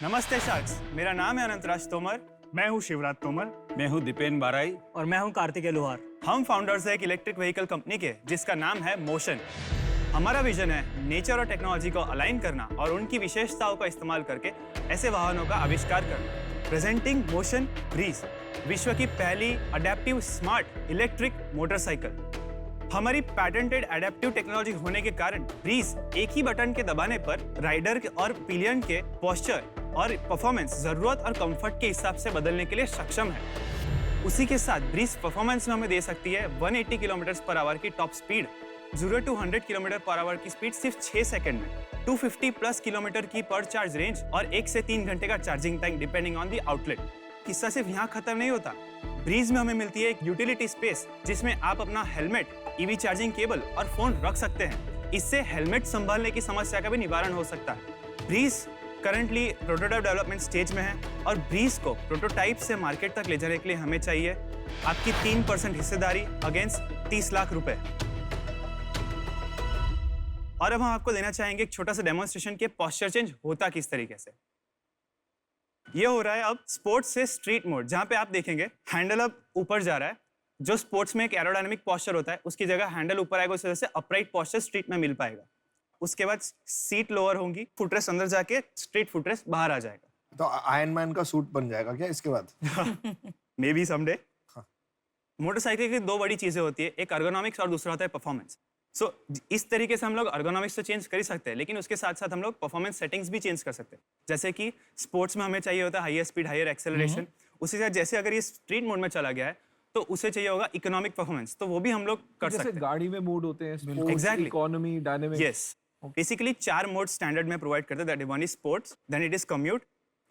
नमस्ते शार्क्स, मेरा नाम है अनंतराज तोमर। मैं हूँ शिवराज तोमर। मैं हूँ दीपेन बाराई। और मैं हूं कार्तिकेय लोहार। हम फाउंडर्स हैं एक इलेक्ट्रिक व्हीकल कंपनी के जिसका नाम है मोशन। हमारा विजन है नेचर और टेक्नोलॉजी को अलाइन करना और उनकी विशेषताओं का इस्तेमाल करके ऐसे वाहनों का आविष्कार करना। प्रेजेंटिंग मोशन ब्रीज, विश्व की पहली अडेप्टिव स्मार्ट इलेक्ट्रिक मोटरसाइकिल। हमारी पैटेंटेड एडेप्टिव टेक्नोलॉजी होने के कारण ब्रीज एक ही बटन के दबाने पर राइडर और पिलियन के पोस्चर और परफॉर्मेंस जरूरत और कंफर्ट के हिसाब से बदलने के लिए सक्षम है। उसी के साथ ब्रीज परफॉर्मेंस में हमें दे सकती है 180 किलोमीटर पर आवर की top speed, 0 to 100 kilometre per hour की स्पीड सिर्फ 6 सेकंड में, 250 प्लस किलोमीटर की पर चार्ज रेंज और 1 से 3 घंटे का charging time depending on the outlet. किस्सा सिर्फ यहाँ खत्म नहीं होता। ब्रीज में हमें मिलती है एक यूटिलिटी स्पेस जिसमें आप अपना हेलमेट, ईवी चार्जिंग केबल और फोन रख सकते हैं। इससे हेलमेट संभालने की समस्या का भी निवारण हो सकता है। Breeze currently prototype development stage में है और ब्रीज को प्रोटोटाइप से मार्केट तक ले जाने के लिए हमें चाहिए आपकी 3% हिस्सेदारी अगेंस्ट 30 लाख रुपए। और अब हम आपको देना चाहेंगे एक छोटा सा डेमोन्स्ट्रेशन के पोस्चर चेंज होता किस तरीके से। ये हो रहा है अब स्पोर्ट्स से स्ट्रीट मोड, जहां पे आप देखेंगे हैंडल अब ऊपर जा रहा है। जो स्पोर्ट्स में एक एरोडायनामिक पोस्चर होता है उसकी जगह हैंडल ऊपर आएगा, उस वजह से अपराइट पोस्चर स्ट्रीट में मिल पाएगा। उसके बाद सीट लोअर होंगी, फुटरेस्ट अंदर जाके स्ट्रीट फुटरेस्ट बाहर आ जाएगा। तो आयरन मैन का सूट बन जाएगा क्या इसके बाद? May be someday. मोटरसाइकिल की दो बड़ी चीजें होती है, एक अर्गोनॉमिक्स और दूसरा होता है परफॉर्मेंस। सो इस तरीके से हम लोग अर्गोनॉमिक्स तो चेंज कर ही सकते हैं, लेकिन उसके साथ साथ हम लोग परफॉर्मेंस सेटिंग्स भी चेंज कर सकते हैं। जैसे कि स्पोर्ट्स में हमें चाहिए होता है हाईयर स्पीड, हाईयर एक्सेलरेशन। उसी के साथ जैसे अगर ये स्ट्रीट मोड में चला गया है तो उसे चाहिए होगा इकोनॉमिक परफॉर्मेंस, तो वो भी हम लोग कर सकते हैं। जैसे गाड़ी में मोड होते हैं, sports, Exactly. Economy, dynamic. Yes, basically 4 mode standard में प्रोवाइड करते हैं। That is one is sports, then it is commute,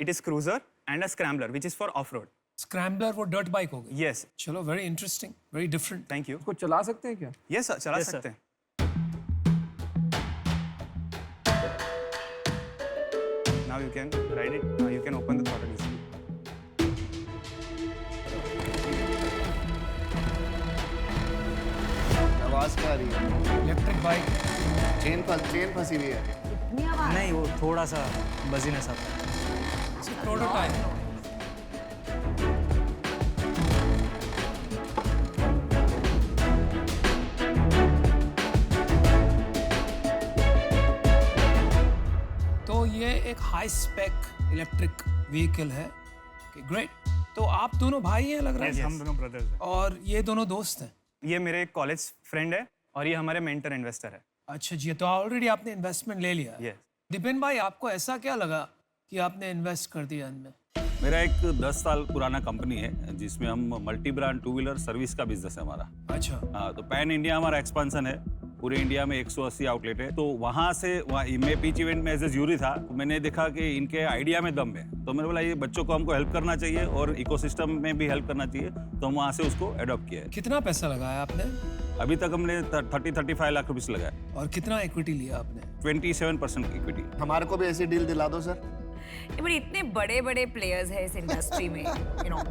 it is cruiser and a scrambler which is for off road. Scrambler वो dirt bike हो गई। Yes, चलो, very interesting, very different. Thank you. उसको चला सकते हैं क्या? यस सर, चला Yes, sir. सकते हैं। Now you can ride it. Now you can open the throttle easily. आवाज क्या आ रही है? Electric bike. चेन फंसी हुई है। नहीं, वो थोड़ा सा बजीनेस आता है। प्रोटोटाइप। तो ये एक हाई स्पेक इलेक्ट्रिक व्हीकल है। ग्रेट। तो आप दोनों भाई हैं लग रहा Yes, है, हम दोनों ब्रदर्स हैं। और ये दोनों दोस्त हैं। ये मेरे कॉलेज फ्रेंड है और ये हमारे मेंटर इन्वेस्टर है। अच्छा जी, तो ऑलरेडी आपने इन्वेस्टमेंट ले लिया। यस। दीपेन भाई, आपको ऐसा क्या लगा कि आपने इन्वेस्ट कर दिया इनमें? मेरा एक 10 साल पुराना कंपनी है जिसमें हम मल्टी ब्रांड 2 व्हीलर सर्विस का बिजनेस है हमारा। अच्छा। हाँ, तो पैन इंडिया हमारा एक्सपेंशन है। पूरे इंडिया में 180 आउटलेट है। तो वहाँ से मैं पिच इवेंट में एज ए ज्यूरी था, तो मैंने देखा कि इनके आइडिया में दम है। तो मैंने बोला ये बच्चों को हमको हेल्प करना चाहिए और इकोसिस्टम में भी हेल्प करना चाहिए, तो हम वहाँ से उसको अडॉप्ट किया है। कितना पैसा लगाया आपने अभी तक हमने 30-35 लाख रुपये लगाए। और कितना इक्विटी लिया आपने? 27% इक्विटी। हमारे को भी ऐसी डील दिला दो सर। बट इतने बड़े बड़े प्लेयर्स हैं इस इंडस्ट्री में,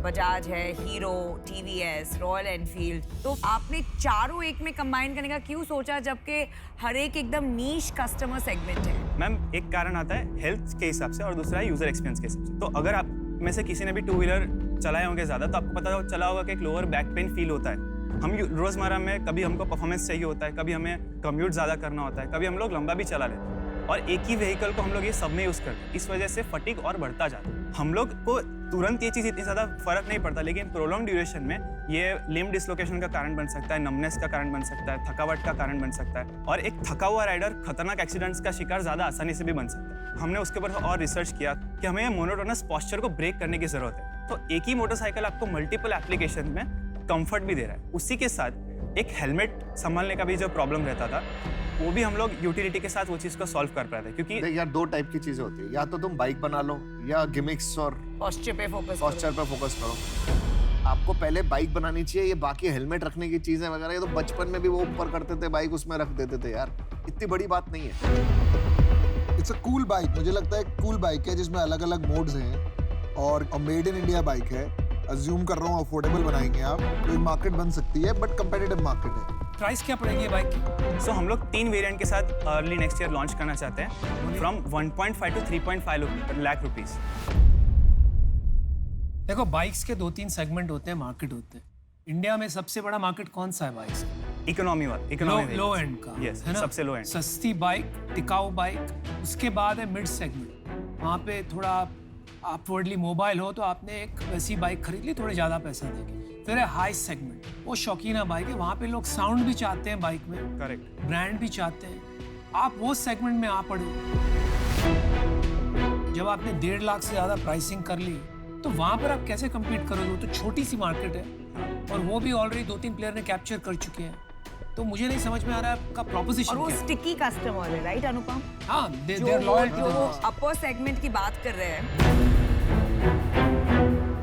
बजाज है, हीरो, टीवीएस, रॉयल एनफील्ड, तो आपने चारों एक में कंबाइन करने का क्यों सोचा, जबकि हर एक एकदम नीश कस्टमर सेगमेंट है? मैम, एक कारण आता है हेल्थ के हिसाब से और दूसरा है यूजर एक्सपीरियंस के हिसाब से। तो अगर आप में से किसी ने भी 2 व्हीलर चलाए होंगे ज्यादा, तो आपको पता चला होगा कि एक लोअर बैक पेन फील होता है। हम रोजमर्रा में कभी हमको परफॉर्मेंस चाहिए होता है, कभी हमें कम्यूट ज्यादा करना होता है, कभी हम लोग लंबा भी चला लेते हैं और एक ही व्हीकल को हम लोग ये सब में यूज करते हैं। इस वजह से फटीग और बढ़ता जाता है। हम लोग को तुरंत ये चीज इतनी ज्यादा फर्क नहीं पड़ता, लेकिन प्रोलॉन्ग ड्यूरेशन में ये लिम्ब डिसलोकेशन का कारण बन सकता है, नमनेस का कारण बन सकता है, थकावट का कारण बन सकता है और एक थका हुआ राइडर खतरनाक एक्सीडेंट्स का शिकार ज्यादा आसानी से भी बन सकता है। हमने उसके ऊपर और रिसर्च किया कि हमें मोनोटोनस पोस्चर को ब्रेक करने की जरूरत है। तो एक ही मोटरसाइकिल आपको मल्टीपल एप्लीकेशन में कंफर्ट भी दे रहा है। उसी के साथ एक हेलमेट संभालने का भी जो प्रॉब्लम रहता था, वो भी हम लोग यूटिलिटी के साथ वो चीज को सॉल्व कर पाए थे। क्योंकि देख यार, 2 टाइप की चीजें होती है, या तो तुम बाइक बना लो या गिमिक्स और पोस्चर पे फोकस पोस्चर पे फोकस करो। आपको पहले बाइक बनानी चाहिए। ये बाकी हेलमेट रखने की चीजें वगैरह, ये तो बचपन में भी वो ऊपर करते थे, बाइक उसमें रख देते थे यार, इतनी बड़ी बात नहीं है। इट्स अ कूल बाइक, मुझे लगता है कूल बाइक है जिसमें अलग अलग मोड्स हैं और मेड इन इंडिया बाइक है। अज्यूम कर रहा हूँ अफोर्डेबल बनाएंगे आप, तो मार्केट बन सकती है, बट कंपेटिटिव मार्केट है। प्राइस क्या पड़ेगी ये बाइक की? सो हम लोग 3 वेरिएंट के साथ अर्ली नेक्स्ट ईयर लॉन्च करना चाहते हैं, फ्रॉम 1.5 to 3.5 लाख रुपीस। देखो बाइक्स के 2-3 सेगमेंट होते हैं, मार्केट होते हैं। इंडिया में सबसे बड़ा मार्केट कौन सा है बाइक्स का? इकोनॉमी वाला, इकोनॉमी लो एंड का, Yes, है ना? सबसे low end। सस्ती बाइक, टिकाऊ बाइक, उसके बाद है मिड सेगमेंट। वहाँ पे थोड़ा अपवर्डली मोबाइल हो तो आपने एक वैसी बाइक खरीद ली, थोड़े ज़्यादा पैसा देके। फिर है हाई सेगमेंट, वो शौकीना बाइक है, वहाँ पे लोग साउंड भी चाहते हैं बाइक में, करेक्ट। ब्रांड भी चाहते हैं। आप वो सेगमेंट में आ पड़े। जब आपने 1.5 लाख से ज़्यादा प्राइसिंग कर ली तो वहाँ पर आप कैसे कम्पीट करोगे? वो तो छोटी सी मार्केट है और वो भी ऑलरेडी 2-3 प्लेयर ने कैप्चर कर चुके हैं। तो मुझे नहीं समझ में आ रहा है आपका और प्रोपोजिशन वो क्या है? स्टिकी कस्टमर है, राइट अनुपम? हाँ, जो देयर लॉयल जो अपर सेगमेंट की बात कर रहे हैं,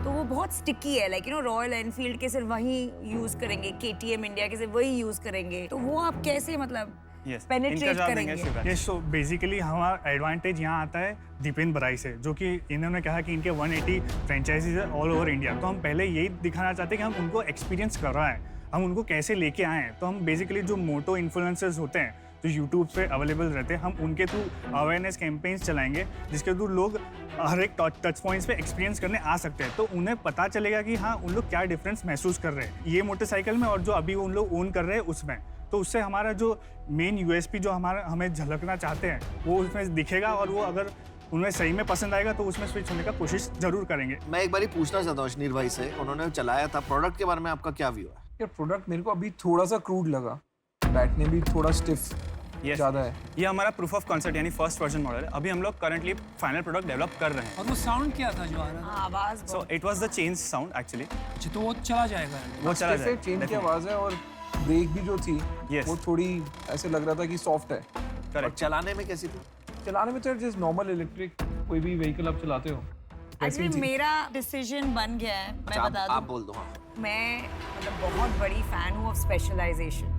तो वो बहुत स्टिकी है। लाइक रॉयल एनफील्ड के सिर्फ वही यूज करेंगे, KTM इंडिया के सिर्फ वही यूज करेंगे, तो वो आप कैसे मतलब Yes, पेनिट्रेट इनका जवाब देंगे करेंगे? शिवराज। ये सो बेसिकली हमारा एडवांटेज यहाँ आता है दीपेन बराई से, जो कि इन्होंने कहा कि इनके 180 फ्रेंचाइजीज है ऑल ओवर इंडिया। तो हम पहले यही दिखाना चाहते हैं कि हम उनको एक्सपीरियंस कर रहा है, हम उनको कैसे लेके आए हैं। तो हम बेसिकली जो मोटो इन्फ्लुएंसर्स होते हैं जो यूट्यूब पे अवेलेबल रहते हैं, हम उनके थ्रू अवेयरनेस कैंपेन्स चलाएंगे, जिसके थ्रू लोग हर एक टच पॉइंट्स पे एक्सपीरियंस करने आ सकते हैं। तो उन्हें पता चलेगा कि हाँ उन लोग क्या डिफरेंस महसूस कर रहे हैं ये मोटरसाइकिल में और जो अभी उन लोग ओन कर रहे हैं उसमें। तो उससे हमारा जो मेन USP जो हमें झलकना चाहते हैं वो उसमें दिखेगा, और वो अगर उन्हें सही में पसंद आएगा तो उसमें स्विच होने का कोशिश जरूर करेंगे। मैं एक बार पूछना चाहता हूँ अश्नीर भाई से, उन्होंने चलाया था प्रोडक्ट के बारे में, आपका क्या व्यू है? यार प्रोडक्ट मेरे को अभी थोड़ा सा क्रूड लगा, बैठने भी थोड़ा स्टिफ Yes, ज़्यादा है। ये हमारा प्रूफ ऑफ कॉन्सेप्ट यानी फर्स्ट वर्जन मॉडल है। अभी हम लोग करंटली फाइनल प्रोडक्ट डेवलप कर रहे हैं। और वो साउंड क्या था जो आ रहा था? हाँ, आवाज सो बहुत- it was the change sound actually, अच्छा, तो वो चला जाएगा। वो चला स्टिफ है, जाएगा चेन की definitely। आवाज़ है, और ब्रेक भी जो थी Yes। वो थोड़ी ऐसे लग रहा था कि सॉफ्ट है। और करेक्ट। चलाने में कैसी थी? चलाने में तो जस्ट नॉर्मल इलेक्ट्रिक कोई भी व्हीकल आप चलाते हो वैसी एक्चुअली थी। मेरा डिसीजन बन गया है, मैं आप बता दूं। बोल दो। हाँ, मैं मतलब बहुत बड़ी फैन हूँ ऑफ स्पेशलाइजेशन।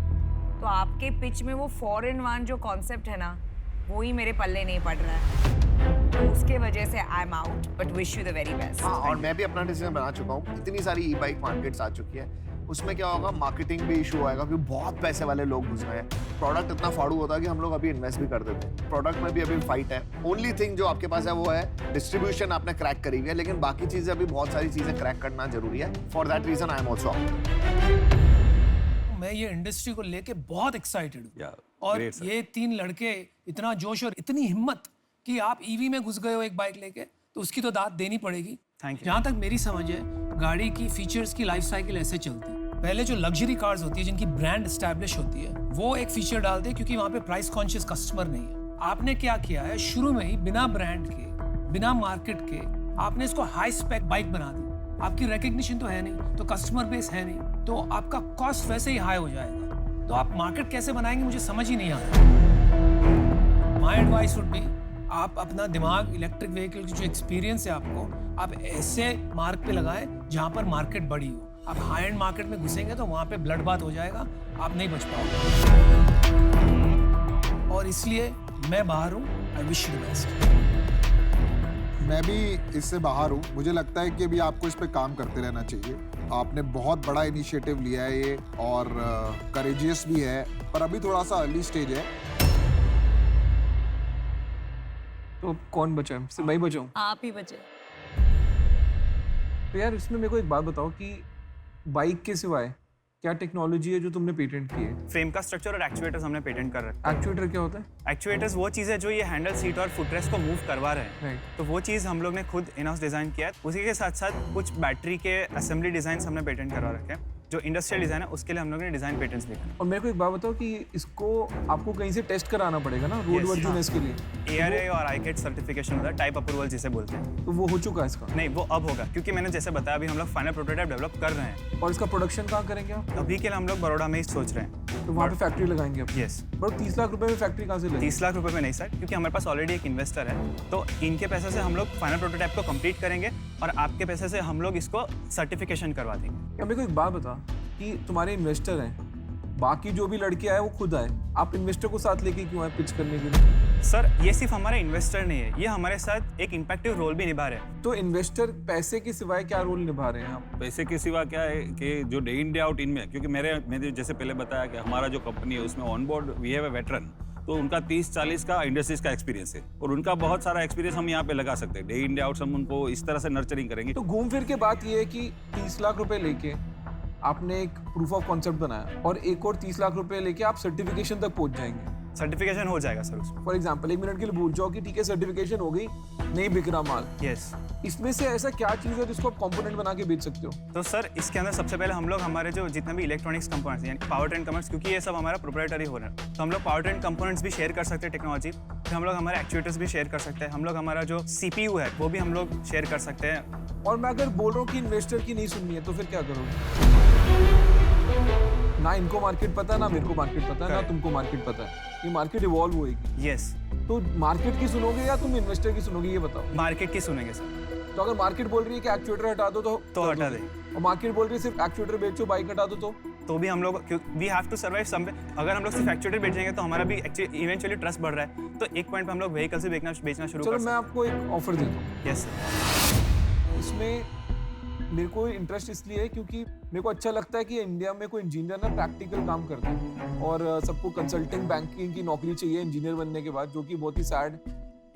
तो आपके पिच में वो 4-in-1 जो कॉन्सेप्ट है ना, वो ही मेरे पल्ले नहीं पड़ रहा है। तो उसके वजह से I am out, but wish you the very best. हाँ, और मैं भी अपना डिसीजन बना चुका हूँ। इतनी सारी ई-बाइक मार्केट्स आ चुकी है, उसमें क्या होगा, मार्केटिंग भी इशू आएगा क्योंकि बहुत पैसे वाले लोग घुस रहे हैं। प्रोडक्ट इतना फाड़ू होता है कि हम लोग अभी इन्वेस्ट भी कर देते हैं। प्रोडक्ट में भी अभी फाइट है। ओनली थिंग जो आपके पास है वो है डिस्ट्रीब्यूशन, आपने क्रैक करी हुई है, लेकिन बाकी चीजें अभी बहुत सारी चीजें क्रैक करना जरूरी है। For that reason I am also out. मैं ये इंडस्ट्री को लेके बहुत एक्साइटेड हूँ। Yeah, और great, sir. ये 3 लड़के, इतना जोश और इतनी हिम्मत कि आप ईवी में घुस गए हो एक बाइक लेके, तो उसकी तो दाद देनी पड़ेगी। Thank you. जहाँ तक मेरी समझ है, गाड़ी की फीचर्स की लाइफ साइकिल ऐसे चलती है। पहले जो लग्जरी कार्स होती है जिनकी ब्रांड एस्टैब्लिश होती है, वो एक फीचर डालते हैं क्योंकि वहाँ पे प्राइस कॉन्शियस कस्टमर नहीं है। आपने क्या किया है, शुरू में ही बिना ब्रांड के, बिना मार्केट के, आपने इसको हाई स्पेक बाइक बना दी। आपकी रिकग्निशन तो है नहीं, तो कस्टमर बेस है नहीं, तो आपका कॉस्ट वैसे ही हाई हो जाएगा। तो आप मार्केट कैसे बनाएंगे मुझे समझ ही नहीं आ रहा। माय एडवाइस वुड बी, आप अपना दिमाग इलेक्ट्रिक व्हीकल की जो एक्सपीरियंस है आपको, आप ऐसे मार्क पे लगाएं जहां पर मार्केट बड़ी हो। आप हाई एंड मार्केट में घुसेंगे तो वहां पे ब्लड बात हो जाएगा, आप नहीं बच पाओगे। और इसलिए मैं बाहर हूँ। I wish you the best. मैं भी इससे बाहर हूँ। मुझे लगता है कि अभी आपको इस पे काम करते रहना चाहिए। आपने बहुत बड़ा इनिशिएटिव लिया है ये, और करेजियस भी है, पर अभी थोड़ा सा अर्ली स्टेज है। तो कौन बचा है? सिर्फ मैं ही बचा हूँ। आप ही बचे। तो यार इसमें मेरे को एक बात बताओ कि बाइक के सिवाय क्या टेक्नोलॉजी है जो तुमने पेटेंट की है? फ्रेम का स्ट्रक्चर और एक्चुएटर्स हमने पेटेंट कर रखा है। एक्चुएटर क्या होता है? एक्चुएटर्स वो चीज़ है जो ये हैंडल, सीट और फुटरेस्ट को मूव करवा रहे हैं। Right. तो वो चीज़ हम लोग ने खुद इन हाउस डिज़ाइन किया है। उसी के साथ साथ कुछ बैटरी के असेंबली डिज़ाइन हमने पेटेंट करवा रखे हैं। जो इंडस्ट्रियल डिज़ाइन है उसके लिए हम लोग ने डिज़ाइन पेटेंट्स भी और मेरे को एक बात बताओ कि इसको आपको कहीं से टेस्ट कराना पड़ेगा ना रोड Yes, वर्दीनेस के लिए? ARA और ICAT सर्टिफिकेशन होता है, टाइप अप्रूवल जिसे बोलते हैं। तो वो हो चुका है इसका? नहीं, वो अब होगा, क्योंकि मैंने जैसे बताया अभी हम लोग फाइनल प्रोटोटाइप डेवलप कर रहे हैं। और इसका प्रोडक्शन कहाँ करेंगे आप? अभी के लिए हम लोग बड़ौदा में ही सोच रहे हैं। तो वहाँ पे फैक्ट्री लगाएंगे आप? यस। बट 30 लाख रुपए में फैक्ट्री कहाँ से लगेगी? 30 लाख रुपए में नहीं सर, क्योंकि हमारे पास ऑलरेडी एक इन्वेस्टर है। तो इनके पैसे से हम लोग फाइनल प्रोटोटाइप को कंप्लीट करेंगे और आपके पैसे से हम लोग इसको सर्टिफिकेशन करवा देंगे। या मेरे को एक बात बता कि तुम्हारे इन्वेस्टर हैं, बाकी जो भी लड़के आए वो खुद आए, आप इन्वेस्टर को साथ लेके क्यों आए पिच करने के लिए? सर ये सिर्फ हमारा इन्वेस्टर नहीं है, ये हमारे साथ एक इम्पैक्टिव रोल भी निभा रहे हैं। तो इन्वेस्टर पैसे के सिवाय क्या रोल निभा रहे हैं आप? पैसे के सिवा क्या है कि जो डे इन डे आउट इनमें, क्योंकि मैंने जैसे पहले बताया कि हमारा जो कंपनी है उसमें on board we have a veteran, तो उनका 30-40 का इंडस्ट्रीज का एक्सपीरियंस है और उनका बहुत सारा एक्सपीरियंस हम यहाँ पे लगा सकते हैं। डे इन डे आउट हम उनको इस तरह से नर्चरिंग करेंगे। तो घूम फिर के बात ये है कि 30 लाख रुपए लेके आपने एक प्रूफ ऑफ कॉन्सेप्ट बनाया और एक और 30 लाख रुपए लेके आप सर्टिफिकेशन तक पहुंच जाएंगे। सर्टिफिकेशन हो जाएगा सर उसमें। फॉर एग्जाम्पल 1 मिनट के लिए भूल जाओ कि ठीक है सर्टिफिकेशन हो गई, नहीं बिक रहा माल। यस। इसमें से ऐसा क्या चीज़ है जिसको आप कंपोनेंट बना के बेच सकते हो? तो सर इसके अंदर सबसे पहले हम लोग हमारे जो जितने भी इलेक्ट्रॉनिक्स कंपोनेंट्स यानी पावर ट्रेन कंपोनेंट्स, क्योंकि ये सब हमारा प्रोप्राइटरी हो रहा है, तो हम लोग पावर ट्रेन कंपोनेंट्स भी शेयर कर सकते हैं टेक्नोलॉजी। फिर हम लोग हमारे एक्चुएटर्स भी शेयर कर सकते हैं। हम लोग हमारा जो CPU है वो भी हम लोग शेयर कर सकते हैं। और मैं अगर बोल रहा हूँ कि इन्वेस्टर की नहीं सुननी है तो फिर क्या करोगे? ना इनको मार्केट पता है, ना मेरे को मार्केट पता है, ना तुमको मार्केट पता है। ये मार्केट इवॉल्व होएगी। यस। तो मार्केट की सुनोगे या तुम इन्वेस्टर की सुनोगे, ये बताओ। मार्केट की सुनेंगे सर। तो अगर मार्केट बोल रही है कि एक्चुएटर हटा दो तो हटा दें। और मार्केट बोल रही है सिर्फ एक्चुएटर बेचो, बाइक हटा दो तो भी हम लोग we have to survive somewhere. अगर हम लोग सिर्फ एक्चुएटर बेचेंगे तो हमारा भी इवेंचुअली ट्रस्ट बढ़ रहा है, तो एक पॉइंट पे हम लोग व्हीकल्स भी बेचना शुरू कर चलो सकते मैं आपको एक ऑफर देता हूँ। हैं। Yes sir. इसमें मेरे को इंटरेस्ट इसलिए है क्योंकि मेरे को अच्छा लगता है कि इंडिया में कोई इंजीनियर ना प्रैक्टिकल काम करता है और सबको कंसल्टिंग बैंकिंग की नौकरी चाहिए इंजीनियर बनने के बाद, जो कि बहुत ही सैड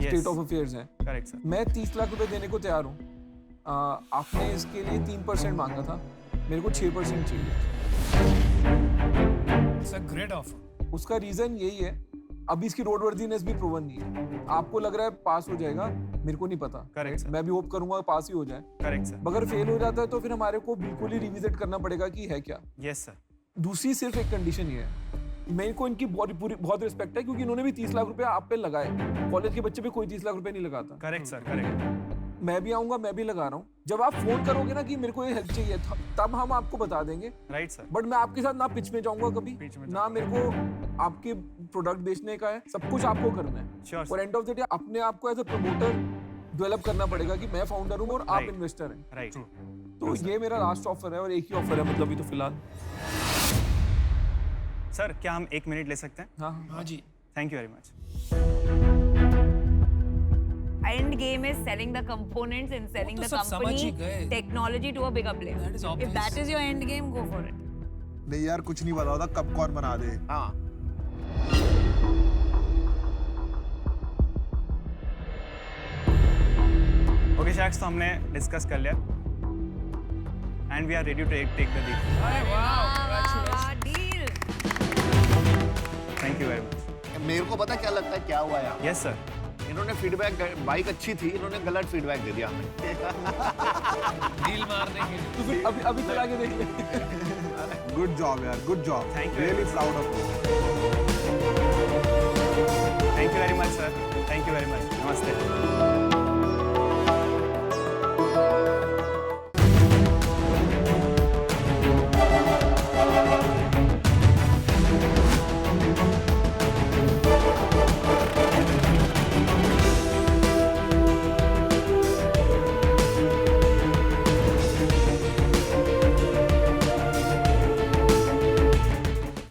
स्टेट ऑफ अफेयर्स है। Correct sir. मैं 30 लाख रुपए देने को तैयार हूँ। आपने इसके लिए 3% मांगा था, मेरे को 6% चाहिए। It's a great offer. उसका रीजन यही है, अभी इसकी रोडवर्दीनेस भी प्रूवन नहीं है। आपको लग रहा है पास हो जाएगा, मेरे को नहीं पता। Correct sir. मैं भी होप करूंगा पास ही हो जाए। Correct sir. अगर फेल हो जाता है तो फिर हमारे को बिल्कुल ही रिविजिट करना पड़ेगा कि है क्या। Yes sir. दूसरी सिर्फ एक कंडीशन ये है, मेरे को इनकी बहुत रिस्पेक्ट है क्योंकि इन्होंने भी 30 लाख रुपए आप पे लगाए। कॉलेज के बच्चे पे कोई 30 लाख रुपए नहीं लगाता। Correct sir. करेक्ट। मैं भी आऊंगा, मैं भी लगा रहा हूँ। जब आप फोन करोगे ना कि मेरे को ये हेल्प चाहिए तब हम आपको बता देंगे। Right sir. बट मैं आपके साथ ना पिच में जाऊंगा कभी, ना मेरे को आपके प्रोडक्ट बेचने का है, सब कुछ आपको करना है। Sure, और एंड ऑफ द डे अपने आप को एज अ प्रमोटर डेवलप करना पड़ेगा कि मैं फाउंडर हूँ और आप Right. इन्वेस्टर हैं। राइट। तो ये मेरा लास्ट ऑफर है और एक ही ऑफर है मतलब अभी तो फिलहाल। सर क्या हम 1 मिनट ले सकते हैं? हाँ हाँ जी। Thank you very much. End game is selling the components and selling वो the तो सब समझ ही company गए। technology to a bigger player. That is If obvious. that is your end game, go for it. नहीं यार कुछ नहीं बता होता कब कौन बना दे। हाँ ओके शैक्स, तो हमने डिस्कस कर लिया and we are ready to take the deal. Deal. Thank you very much. मेरे को पता क्या लगता है क्या हुआ यार, यस सर। इन्होंने फीडबैक, बाइक अच्छी थी, इन्होंने गलत फीडबैक दे दिया हमें। डील मारने के लिए। तो फिर अभी चला के देख ले। गुड जॉब यार, good job. Thank you. Really proud of you. Thank you very much sir. Thank you very much. नमस्ते।